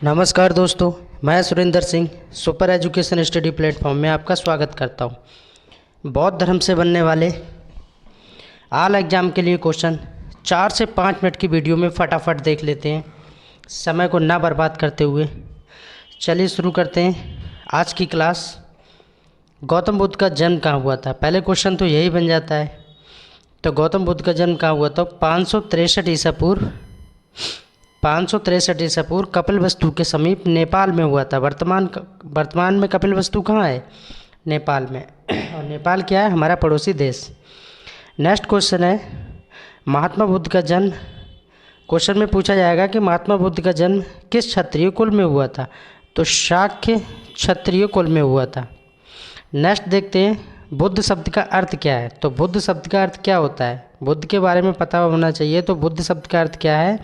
नमस्कार दोस्तों, मैं Surendra Singh super education study platform में आपका स्वागत करता हूं। बौद्ध धर्म से बनने वाले ऑल एग्ज़ाम के लिए क्वेश्चन 4 से 5 मिनट की वीडियो में फटाफट देख लेते हैं, समय को ना बर्बाद करते हुए। चलिए शुरू करते हैं आज की क्लास। गौतम बुद्ध का जन्म कहाँ हुआ था? पहले क्वेश्चन तो यही बन जाता है। तो गौतम बुद्ध का जन्म कहाँ हुआ था? 563 ईसा पूर्व 563 ईसा पूर्व कपिलवस्तु के समीप नेपाल में हुआ था। वर्तमान में कपिलवस्तु कहाँ है? नेपाल में। और नेपाल क्या है? हमारा पड़ोसी देश। नेक्स्ट क्वेश्चन है महात्मा बुद्ध का जन्म। क्वेश्चन में पूछा जाएगा कि महात्मा बुद्ध का जन्म किस क्षत्रिय कुल में हुआ था? तो शाक्य क्षत्रिय कुल में हुआ था। नेक्स्ट देखते हैं बुद्ध शब्द का अर्थ क्या है। तो बुद्ध शब्द का अर्थ क्या होता है? बुद्ध के बारे में पता होना चाहिए। तो बुद्ध शब्द का अर्थ क्या है?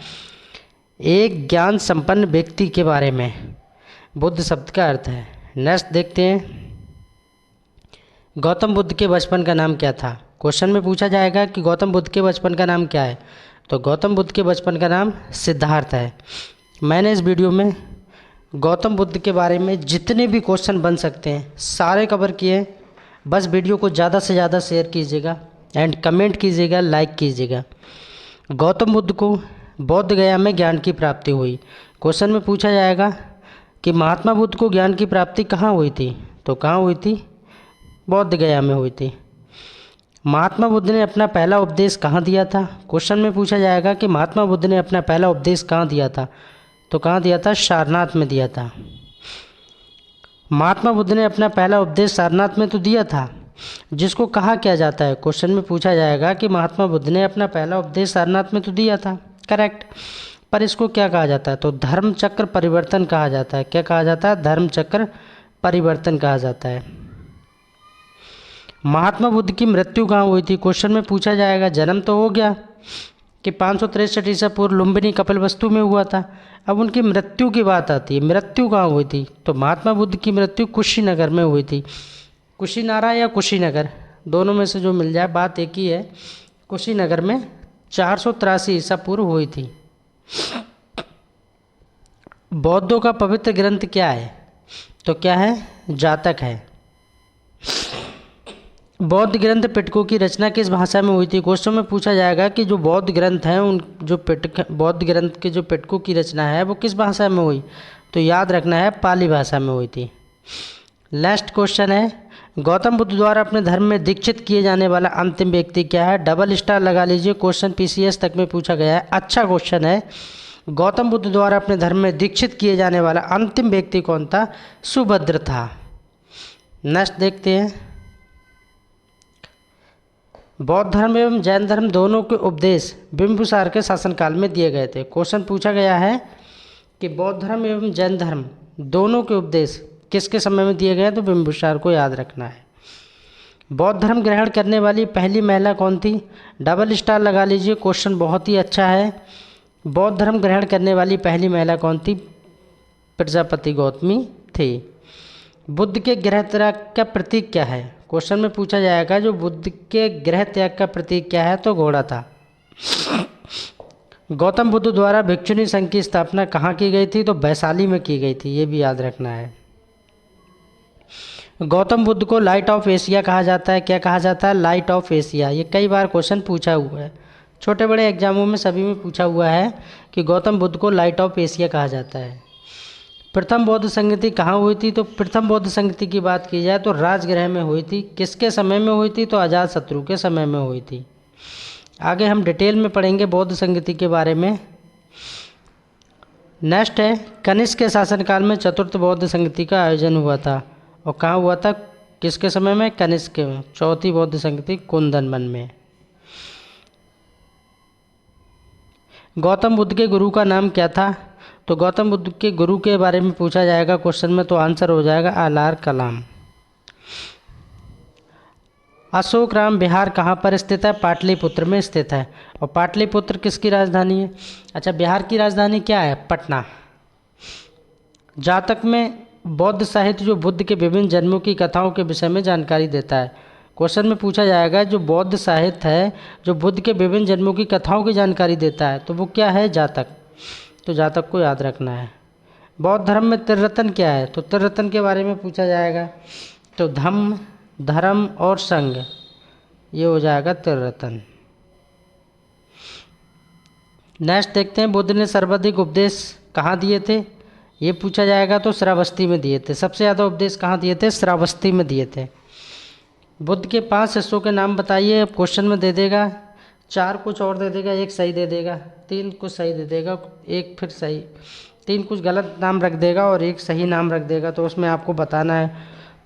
एक ज्ञान संपन्न व्यक्ति के बारे में बुद्ध शब्द का अर्थ है। नेक्स्ट देखते हैं गौतम बुद्ध के बचपन का नाम क्या था? क्वेश्चन में पूछा जाएगा कि गौतम बुद्ध के बचपन का नाम क्या है। तो गौतम बुद्ध के बचपन का नाम सिद्धार्थ है। मैंने इस वीडियो में गौतम बुद्ध के बारे में जितने भी क्वेश्चन बन सकते हैं सारे कवर किए। बस वीडियो को ज़्यादा से ज़्यादा शेयर कीजिएगा एंड कमेंट कीजिएगा, लाइक कीजिएगा। गौतम बुद्ध को बौद्ध गया में ज्ञान की प्राप्ति हुई। क्वेश्चन में पूछा जाएगा कि महात्मा बुद्ध को ज्ञान की प्राप्ति कहाँ हुई थी? तो कहाँ हुई थी? बौद्ध गया में हुई थी। महात्मा बुद्ध ने अपना पहला उपदेश कहाँ दिया था? क्वेश्चन में पूछा जाएगा कि महात्मा बुद्ध ने अपना पहला उपदेश कहाँ दिया था? तो कहाँ दिया था? सारनाथ में दिया था। महात्मा बुद्ध ने अपना पहला उपदेश सारनाथ में तो दिया था, जिसको कहा क्या जाता है? क्वेश्चन में पूछा जाएगा कि महात्मा बुद्ध ने अपना पहला उपदेश सारनाथ में तो दिया था, करेक्ट, पर इसको क्या कहा जाता है? तो धर्म चक्र परिवर्तन कहा जाता है। क्या कहा जाता है? धर्म चक्र परिवर्तन कहा जाता है। महात्मा बुद्ध की मृत्यु कहाँ हुई थी? क्वेश्चन में पूछा जाएगा। जन्म तो हो गया कि 563 ईसा पूर्व लुम्बिनी कपिलवस्तु में हुआ था। अब उनकी मृत्यु की बात आती है। मृत्यु कहाँ हुई थी? तो महात्मा बुद्ध की मृत्यु कुशीनगर में हुई थी। कुशीनारा या कुशीनगर, दोनों में से जो मिल जाए, बात एक ही है। कुशीनगर में 483 ईसा पूर्व हुई थी। बौद्धों का पवित्र ग्रंथ क्या है? तो क्या है? जातक है। बौद्ध ग्रंथ पिटकों की रचना किस भाषा में हुई थी? क्वेश्चन में पूछा जाएगा कि जो बौद्ध ग्रंथ हैं उन जो बौद्ध ग्रंथ के जो पिटकों की रचना है वो किस भाषा में हुई? तो याद रखना है, पाली भाषा में हुई थी। लास्ट क्वेश्चन है गौतम बुद्ध द्वारा अपने धर्म में दीक्षित किए जाने वाला अंतिम व्यक्ति क्या है? डबल स्टार लगा लीजिए, क्वेश्चन पीसीएस तक में पूछा गया है, अच्छा क्वेश्चन है। गौतम बुद्ध द्वारा अपने धर्म में दीक्षित किए जाने वाला अंतिम व्यक्ति कौन था? सुभद्र था। नेक्स्ट देखते हैं बौद्ध धर्म एवं जैन धर्म दोनों के उपदेश बिंदुसार के शासनकाल में दिए गए थे। क्वेश्चन पूछा गया है कि बौद्ध धर्म एवं जैन धर्म दोनों के उपदेश किसके समय में दिए गए? तो बिंदुसार को याद रखना है। बौद्ध धर्म ग्रहण करने वाली पहली महिला कौन थी? डबल स्टार लगा लीजिए, क्वेश्चन बहुत ही अच्छा है। बौद्ध धर्म ग्रहण करने वाली पहली महिला कौन थी? प्रजापति गौतमी थी। बुद्ध के गृह त्याग का प्रतीक क्या है? क्वेश्चन में पूछा जाएगा जो बुद्ध के गृह त्याग का प्रतीक क्या है? तो घोड़ा था। गौतम बुद्ध द्वारा भिक्षुणी संघ की स्थापना कहाँ की गई थी? तो वैशाली में की गई थी, ये भी याद रखना है। गौतम बुद्ध को लाइट ऑफ एशिया कहा जाता है। क्या कहा जाता है? Light of Asia. ये कई बार क्वेश्चन पूछा हुआ है, छोटे बड़े एग्जामों में सभी में पूछा हुआ है कि गौतम बुद्ध को लाइट ऑफ एशिया कहा जाता है। प्रथम बौद्ध संगति कहाँ हुई थी? तो प्रथम बौद्ध संगति की बात की जाए तो राजगृह में हुई थी। किसके समय में हुई थी? तो अजातशत्रु के समय में हुई थी। आगे हम डिटेल में पढ़ेंगे बौद्ध संगति के बारे में। नेक्स्ट है कनिष्क के शासनकाल में चतुर्थ बौद्ध संगति का आयोजन हुआ था। और कहाँ हुआ था? किसके समय में? कनिष्क में। चौथी बौद्ध संगति कुंदन वन में। गौतम बुद्ध के गुरु का नाम क्या था? तो गौतम बुद्ध के गुरु के बारे में पूछा जाएगा क्वेश्चन में, तो आंसर हो जाएगा आलार कलाम। अशोकराम विहार कहाँ पर स्थित है? पाटलिपुत्र में स्थित है। और पाटलिपुत्र किसकी राजधानी है? अच्छा, बिहार की राजधानी क्या है? पटना। जातक में बौद्ध साहित्य जो बुद्ध के विभिन्न जन्मों की कथाओं के विषय में जानकारी देता है। क्वेश्चन में पूछा जाएगा जो बौद्ध साहित्य है जो बुद्ध के विभिन्न जन्मों की कथाओं की जानकारी देता है, तो वो क्या है? जातक। तो जातक को याद रखना है। बौद्ध धर्म में त्रिरत्न क्या है, तो त्रिरत्न के बारे में पूछा जाएगा। तो धम्म, धर्म और संघ, ये हो जाएगा त्रिरत्न। नेक्स्ट देखते हैं, बुद्ध ने सर्वाधिक उपदेश कहाँ दिए थे, ये पूछा जाएगा। तो श्रावस्ती में दिए थे। सबसे ज़्यादा उपदेश कहाँ दिए थे, श्रावस्ती में दिए थे। बुद्ध के 5 शिष्यों के नाम बताइए। अब क्वेश्चन में दे देगा, 4 कुछ और दे देगा, 1 सही दे देगा, 3 कुछ सही दे देगा, 1 फिर सही, 3 कुछ गलत नाम रख देगा और 1 सही नाम रख देगा। तो उसमें आपको बताना है।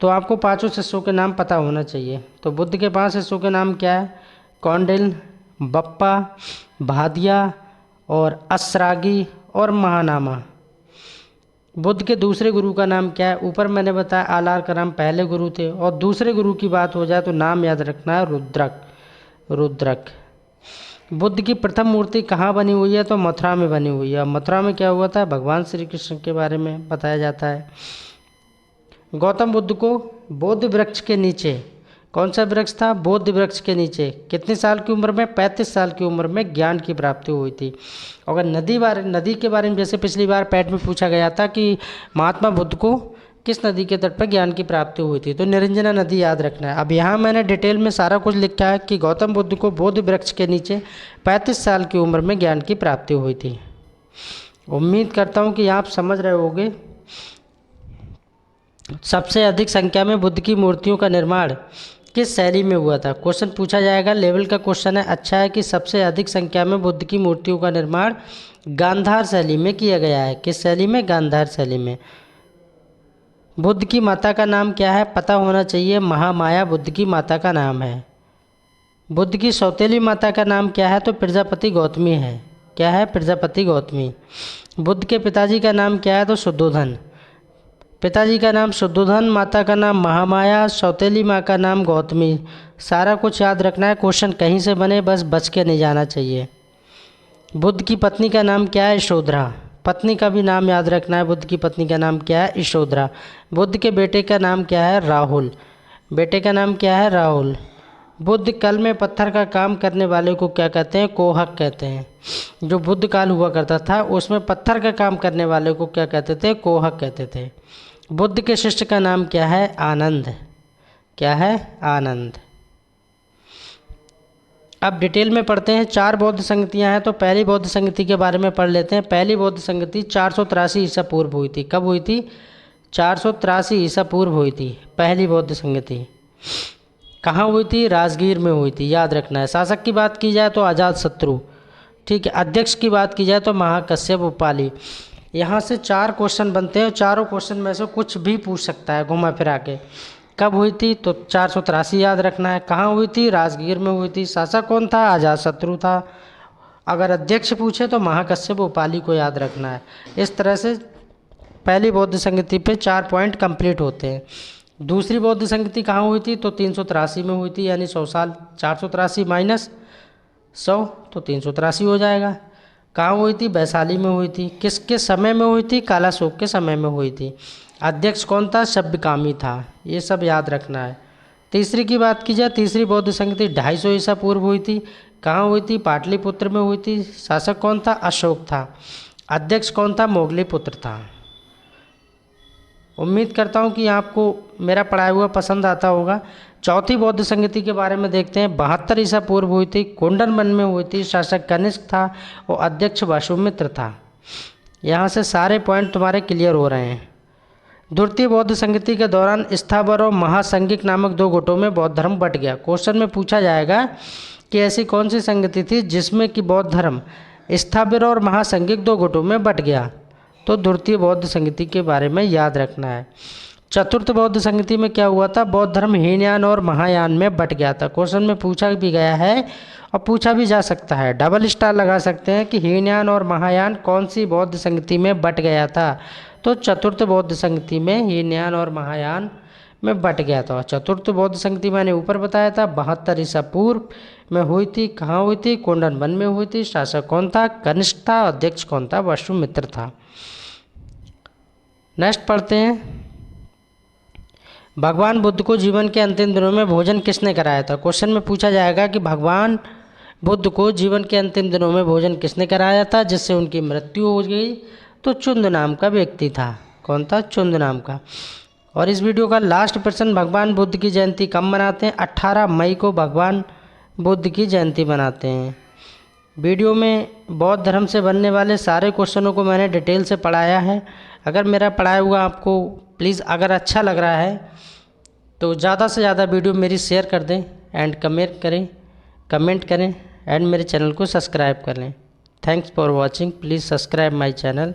तो आपको 5 शिष्यों के नाम पता होना चाहिए। तो बुद्ध के 5 शिष्यों के नाम क्या है, कौंडिन्य, बप्पा, भादिया और असरागी और महानामा। बुद्ध के दूसरे गुरु का नाम क्या है, ऊपर मैंने बताया आलार का नाम पहले गुरु थे। और दूसरे गुरु की बात हो जाए तो नाम याद रखना है रुद्रक, रुद्रक। बुद्ध की प्रथम मूर्ति कहाँ बनी हुई है, तो मथुरा में बनी हुई है। मथुरा में क्या हुआ था, भगवान श्री कृष्ण के बारे में बताया जाता है। गौतम बुद्ध को बोधि वृक्ष के नीचे, कौन सा वृक्ष था, बोधि वृक्ष के नीचे कितने साल की उम्र में, 35 साल की उम्र में ज्ञान की प्राप्ति हुई थी। अगर नदी के बारे में जैसे पिछली बार पैट में पूछा गया था कि महात्मा बुद्ध को किस नदी के तट पर ज्ञान की प्राप्ति हुई थी, तो निरंजना नदी याद रखना है। अब यहाँ मैंने डिटेल में सारा कुछ लिखा है कि गौतम बुद्ध को बोधि वृक्ष के नीचे 35 साल की उम्र में ज्ञान की प्राप्ति हुई थी। उम्मीद करता हूँ कि आप समझ रहे होंगे। सबसे अधिक संख्या में बुद्ध की मूर्तियों का निर्माण किस शैली में हुआ था, क्वेश्चन पूछा जाएगा। लेवल का क्वेश्चन है। अच्छा है कि सबसे अधिक संख्या में बुद्ध की मूर्तियों का निर्माण गांधार शैली में किया गया है। किस शैली में, गांधार शैली में। बुद्ध की माता का नाम क्या है, पता होना चाहिए, महामाया बुद्ध की माता का नाम है। बुद्ध की सौतेली माता का नाम क्या है, तो प्रजापति गौतमी है। क्या है, प्रजापति गौतमी। बुद्ध के पिताजी का नाम क्या है, तो शुद्धोधन। पिताजी का नाम शुद्धोधन, माता का नाम महामाया, सौतेली माँ का नाम गौतमी। सारा कुछ याद रखना है, क्वेश्चन कहीं से बने बस बच के नहीं जाना चाहिए। बुद्ध की पत्नी का नाम क्या है, यशोधरा। पत्नी का भी नाम याद रखना है। बुद्ध की पत्नी का नाम क्या है, यशोधरा। बुद्ध के बेटे का नाम क्या है, राहुल। बेटे का नाम क्या है, राहुल। बुद्ध काल में पत्थर का काम करने वाले को क्या कहते हैं, कोहक कहते हैं। जो बुद्ध काल हुआ करता था उसमें पत्थर का काम करने वाले को क्या कहते थे, कोहक कहते थे। बुद्ध के शिष्य का नाम क्या है, आनंद। क्या है, आनंद। अब डिटेल में पढ़ते हैं। 4 बौद्ध संगतियां हैं, तो पहली बौद्ध संगति के बारे में पढ़ लेते हैं। पहली बौद्ध संगति 483 ईसा पूर्व हुई थी। कब हुई थी, 483 ईसा पूर्व हुई थी पहली बौद्ध संगति। कहाँ हुई थी, राजगीर में हुई थी, याद रखना है। शासक की बात की जाए तो अजातशत्रु, ठीक है। अध्यक्ष की बात की जाए तो महाकश्यप उपाली। यहाँ से 4 क्वेश्चन बनते हैं। चारों क्वेश्चन में से कुछ भी पूछ सकता है घुमा फिरा के। कब हुई थी, तो 483 याद रखना है। कहाँ हुई थी, राजगीर में हुई थी। शासक कौन था, अजातशत्रु था। अगर अध्यक्ष पूछे तो महाकश्यप उपाली को याद रखना है। इस तरह से पहली बौद्ध संगति पे 4 पॉइंट कंप्लीट होते हैं। दूसरी बौद्ध संगति कहाँ हुई थी, तो 383 में हुई थी, यानी 100 साल। 483 माइनस 100 तो 383 हो जाएगा। कहाँ हुई थी, वैशाली में हुई थी। किसके समय में हुई थी, कालाशोक के समय में हुई थी। अध्यक्ष कौन था, सभ्यकामी था। ये सब याद रखना है। तीसरी की बात की जाए, तीसरी बौद्ध संगति 250 ईसा पूर्व हुई थी। कहाँ हुई थी, पाटलिपुत्र में हुई थी। शासक कौन था, अशोक था। अध्यक्ष कौन था, मोगलीपुत्र था। उम्मीद करता हूँ कि आपको मेरा पढ़ाया हुआ पसंद आता होगा। चौथी बौद्ध संगति के बारे में देखते हैं। 72 ईसा पूर्व हुई थी, कुंडन वन में हुई थी। शासक कनिष्क था और अध्यक्ष वसुमित्र था। यहाँ से सारे पॉइंट तुम्हारे क्लियर हो रहे हैं। द्वितीय बौद्ध संगति के दौरान स्थावर और महासंगिक नामक 2 गुटों में बौद्ध धर्म बट गया। क्वेश्चन में पूछा जाएगा कि ऐसी कौन सी संगति थी जिसमें कि बौद्ध धर्म स्थावर और महासंगिक 2 गुटों में बट गया, तो द्वितीय बौद्ध संगति के बारे में याद रखना है। चतुर्थ बौद्ध संगति में क्या हुआ था, बौद्ध धर्म हीनयान और महायान में बट गया था। क्वेश्चन में पूछा भी गया है और पूछा भी जा सकता है, डबल स्टार लगा सकते हैं कि हीनयान और महायान कौन सी बौद्ध संगति में बट गया था, तो चतुर्थ बौद्ध संगति में हीनयान और महायान में बट गया था। चतुर्थ बौद्ध संगति मैंने ऊपर बताया था 72 ईसा पूर्व में हुई थी। कहाँ हुई थी, कुंडन वन में हुई थी। शासक कौन था, कनिष्क था। अध्यक्ष कौन था, वसुमित्र था। नेक्स्ट पढ़ते हैं। भगवान बुद्ध को जीवन के अंतिम दिनों में भोजन किसने कराया था। क्वेश्चन में पूछा जाएगा कि भगवान बुद्ध को जीवन के अंतिम दिनों में भोजन किसने कराया था जिससे उनकी मृत्यु हो गई, तो चुंद नाम का व्यक्ति था। कौन था? चुंद नाम का। और इस वीडियो का लास्ट प्रश्न, भगवान बुद्ध की जयंती कब मनाते हैं? 18 मई को भगवान बुद्ध की जयंती मनाते हैं। वीडियो में बौद्ध धर्म से बनने वाले सारे क्वेश्चनों को मैंने डिटेल से पढ़ाया है। अगर मेरा पढ़ाया हुआ आपको प्लीज़ अगर अच्छा लग रहा है तो ज़्यादा से ज़्यादा वीडियो मेरी शेयर कर दें एंड कमेंट करें एंड मेरे चैनल को सब्सक्राइब कर लें। Thanks for watching. Please subscribe my channel.